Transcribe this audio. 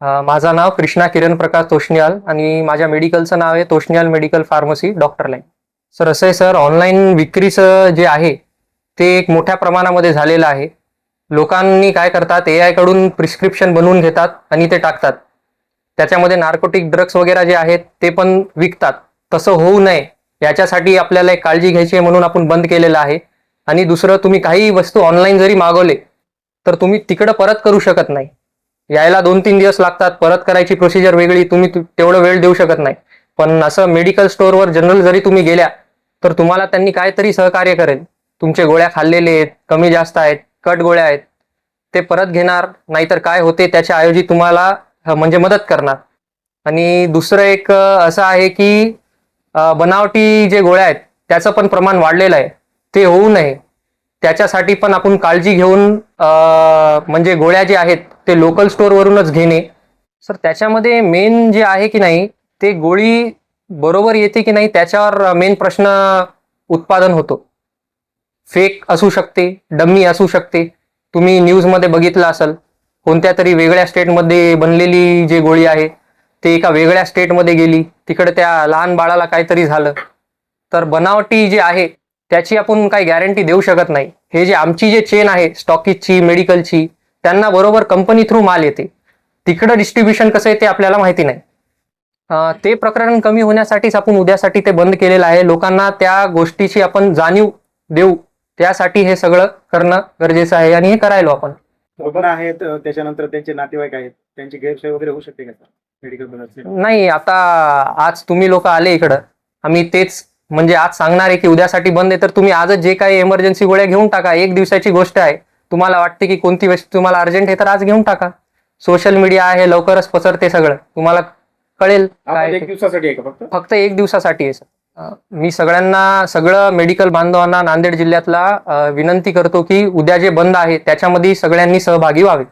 माझं नाव कृष्णा किरण प्रकाश तोष्णियाल आणि माझ्या मेडिकलचं नाव आहे Toshniwal medical pharmacy doctor line. Sir असं आहे सर, ऑनलाईन विक्रीचं जे आहे ते एक मोठ्या प्रमाणामध्ये झालेलं आहे. लोकांनी काय करतात, AI कडून प्रिस्क्रिप्शन बनवून घेतात आणि ते टाकतात. त्याच्यामध्ये नार्कोटिक ड्रग्स वगैरे जे आहेत ते पण विकतात. तसं होऊ नये याच्यासाठी आपल्याला एक काळजी घ्यायची आहे, म्हणून आपण बंद केलेलं आहे. आणि दुसरं, तुम्ही काही वस्तू ऑनलाईन जरी मागवले तर तुम्ही तिकडं परत करू शकत नाही. यायला 2-3 दिवस लागतात, परत करायची प्रोसिजर वेगळी, तुम्ही तेवढं वेळ देऊ शकत नाही. पण असं मेडिकल स्टोअरवर जनरल जरी तुम्ही गेल्या तर तुम्हाला त्यांनी काहीतरी सहकार्य करेल. तुमचे गोळ्या खाल्लेले आहेत, कमी जास्त आहेत, कट गोळ्या आहेत, ते परत घेणार, नाहीतर काय होते त्याच्या ऐवजी तुम्हाला म्हणजे मदत करणार. आणि दुसरं एक असं आहे की बनावटी जे गोळ्या आहेत त्याचं पण प्रमाण वाढलेलं आहे. ते होऊ नये त्याच्यासाठी पण आपण काळजी घेऊन म्हणजे गोळ्या जे आहेत ते लोकल स्टोअरवरूनच घेणे. सर त्याच्यामध्ये मेन जे आहे की नाही, ते गोळी बरोबर येते की नाही त्याच्यावर मेन प्रश्न उत्पादन होतो. फेक असू शकते, डम्मी असू शकते. तुम्ही न्यूजमध्ये बघितलं असेल, कोणत्या तरी वेगळ्या स्टेटमध्ये बनलेली जी गोळी आहे ते एका वेगळ्या स्टेटमध्ये गेली, तिकडे त्या लहान बाळाला काहीतरी झालं. तर बनावटी जी आहे त्याची आपण काही गॅरंटी देऊ शकत नाही. हे जे आमची जे चेन आहे स्टॉकीजची, मेडिकलची, त्यांना बरोबर कंपनी थ्रू माल येते, तिकडं डिस्ट्रीब्युशन कसं आहे ते आपल्याला माहिती नाही. ते प्रकरण कमी होण्यासाठीच आपण उद्यासाठी ते बंद केलेलं आहे. लोकांना त्या गोष्टीची आपण जाणीव देऊ, त्यासाठी हे सगळं करणं गरजेचं आहे आणि हे करायलो आपण. रुग्ण आहेत, त्याच्यानंतर त्यांचे नातेवाईक आहेत, त्यांची गैरसोय वगैरे होऊ शकते का सर मेडिकल बद्दल? नाही, आता आज तुम्ही लोक आले इकडं, आम्ही तेच म्हणजे आज सांगणार आहे की उद्यासाठी बंद आहे, तर तुम्ही आजच जे काही इमर्जन्सी गोळ्या घेऊन टाका. 1 दिवसाची गोष्ट आहे. तुम्हाला वाटते की कोणती वस्तू तुम्हाला अर्जंट आहे तर आज घेऊन टाका. सोशल मीडिया आहे, लवकरच पसरते सगळं, तुम्हाला कळेल काय. 1 दिवसासाठी आहे का फक्त 1 दिवसासाठी आहे सर. मी सगळ्यांना, सगळं मेडिकल बांधवांना नांदेड जिल्ह्यातला विनंती करतो की उद्या जे बंद आहे त्याच्यामध्ये सगळ्यांनी सहभागी व्हावे.